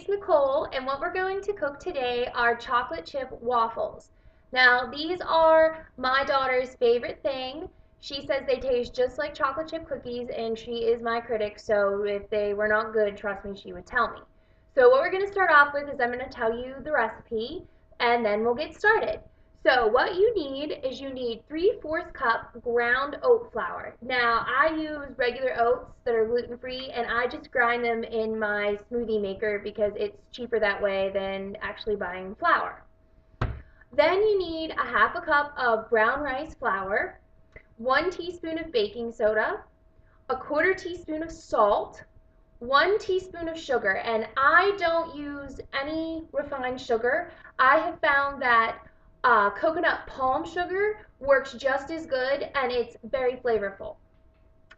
it's Nicole, and what we're going to cook today are chocolate chip waffles. Now, these are my daughter's favorite thing. She says they taste just like chocolate chip cookies, and she is my critic, so if they were not good, trust me, she would tell me. So what we're going to start off with is I'm going to tell you the recipe, and then we'll get started. So what you need is you need 3/4 cup ground oat flour. Now I use regular oats that are gluten-free, and I just grind them in my smoothie maker because it's cheaper that way than actually buying flour. Then you need a 1/2 cup of brown rice flour, 1 teaspoon of baking soda, a 1/4 teaspoon of salt, 1 teaspoon of sugar, and I don't use any refined sugar. I have found that coconut palm sugar works just as good, and it's very flavorful.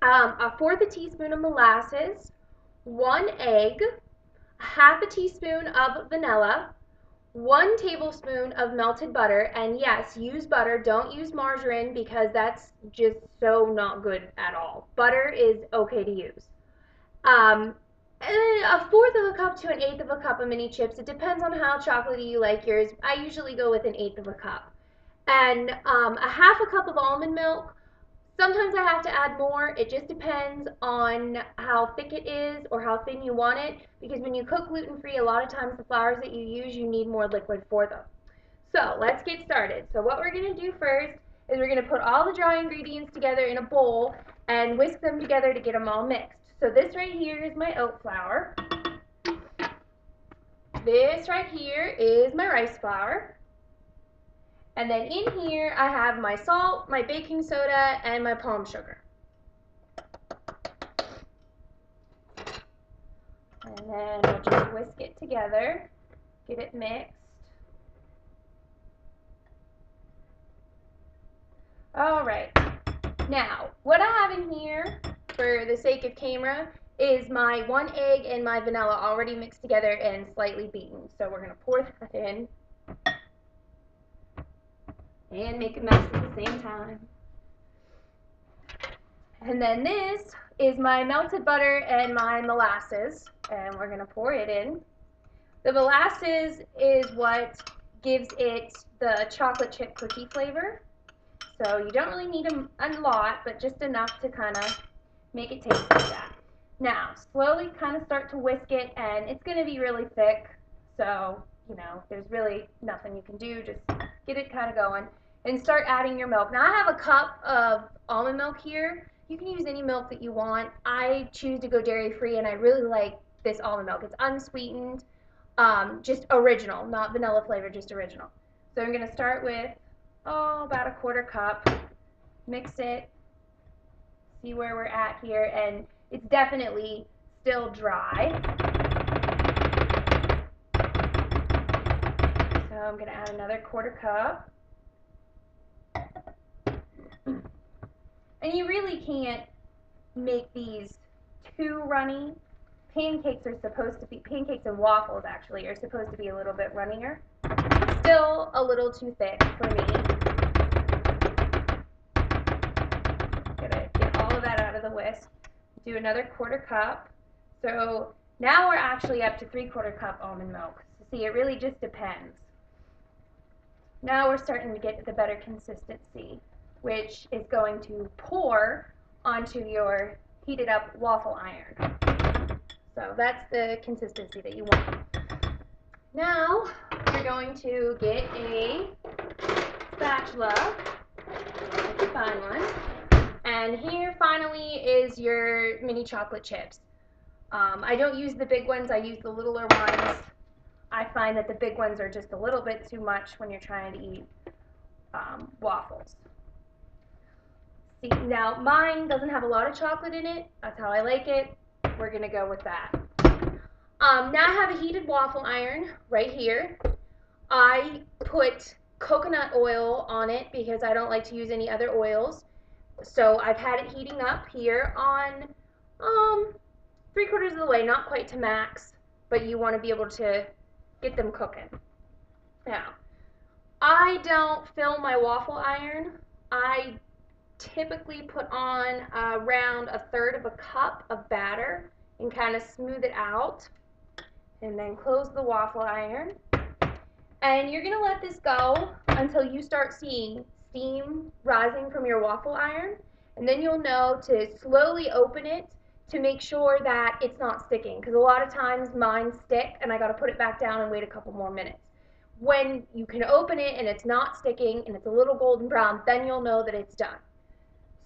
1/4 teaspoon of molasses, 1 egg, 1/2 teaspoon of vanilla, 1 tablespoon of melted butter, and yes, use butter, don't use margarine because that's just so not good at all. Butter is okay to use. A 1/4 of a cup to 1/8 of a cup of mini chips. It depends on how chocolatey you like yours. I usually go with 1/8 of a cup. And a 1/2 cup of almond milk. Sometimes I have to add more. It just depends on how thick it is or how thin you want it, because when you cook gluten-free, a lot of times the flours that you use, you need more liquid for them. So let's get started. So what we're going to do first is we're going to put all the dry ingredients together in a bowl and whisk them together to get them all mixed. So this right here is my oat flour. This right here is my rice flour. And then in here I have my salt, my baking soda, and my palm sugar. And then we'll just whisk it together, get it mixed. All right. Now, what I have in here, for the sake of camera, is my 1 egg and my vanilla already mixed together and slightly beaten. So we're going to pour that in and make a mess at the same time. And then this is my melted butter and my molasses, and we're going to pour it in. The molasses is what gives it the chocolate chip cookie flavor. So you don't really need a lot, but just enough to kind of make it taste like that. Now, slowly kind of start to whisk it, and it's going to be really thick, so, you know, there's really nothing you can do. Just get it kind of going and start adding your milk. Now, I have a cup of almond milk here. You can use any milk that you want. I choose to go dairy-free, and I really like this almond milk. It's unsweetened, just original, not vanilla flavor, just original. So I'm going to start with, about a 1/4 cup. Mix it. See where we're at here, and it's definitely still dry. So I'm going to add another 1/4 cup. And you really can't make these too runny. Pancakes and waffles actually are supposed to be a little bit runnier. Still a little too thick for me. Gotta get all of that out of the whisk. Do another 1/4 cup. So now we're actually up to 3/4 cup almond milk. So see, it really just depends. Now we're starting to get the better consistency, which is going to pour onto your heated up waffle iron. So that's the consistency that you want. Now you're going to get a spatula, if you find one, and here finally is your mini chocolate chips. I don't use the big ones, I use the littler ones. I find that the big ones are just a little bit too much when you're trying to eat waffles. See, now mine doesn't have a lot of chocolate in it, that's how I like it. We're going to go with that. Now I have a heated waffle iron right here. I put coconut oil on it because I don't like to use any other oils. So I've had it heating up here on 3/4 of the way, not quite to max, but you want to be able to get them cooking. Now, I don't fill my waffle iron. I typically put on around 1/3 of a cup of batter and kind of smooth it out. and then close the waffle iron. And you're going to let this go until you start seeing steam rising from your waffle iron. And then you'll know to slowly open it to make sure that it's not sticking. Because a lot of times mine stick and I got to put it back down and wait a couple more minutes. When you can open it and it's not sticking and it's a little golden brown, then you'll know that it's done.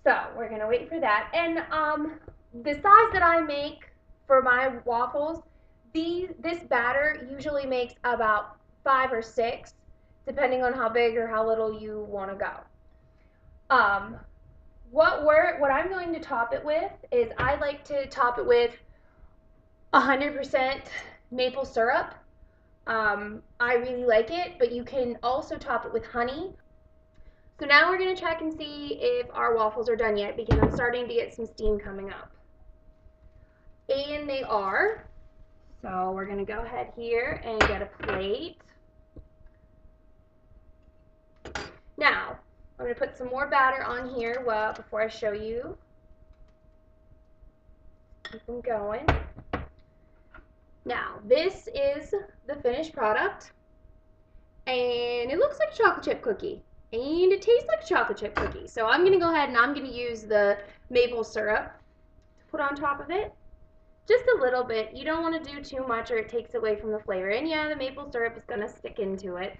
So we're going to wait for that. And the size that I make for my waffles, this batter usually makes about 5 or 6, depending on how big or how little you want to go. What I'm going to top it with is I like to top it with 100% maple syrup. I really like it, but you can also top it with honey. So now we're going to check and see if our waffles are done yet, because I'm starting to get some steam coming up. And they are. So we're going to go ahead here and get a plate. Now, I'm going to put some more batter on here before I show you. Keep them going. Now, this is the finished product. And it looks like a chocolate chip cookie. And it tastes like a chocolate chip cookie. So I'm going to go ahead and I'm going to use the maple syrup to put on top of it. Just a little bit. You don't want to do too much or it takes away from the flavor. And yeah, the maple syrup is going to stick into it.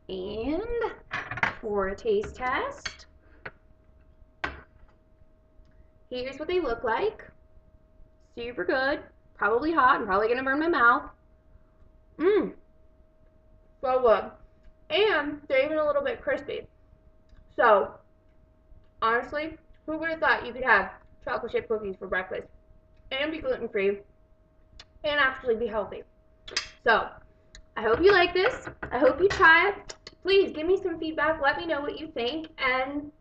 And for a taste test, here's what they look like. Super good. Probably hot. I'm probably going to burn my mouth. So good. And they're even a little bit crispy. So, honestly, who would have thought you could have chocolate chip cookies for breakfast and be gluten-free and actually be healthy? So, I hope you like this. I hope you try it. Please give me some feedback. Let me know what you think. And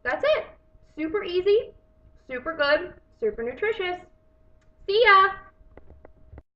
that's it. Super easy, super good, super nutritious. See ya!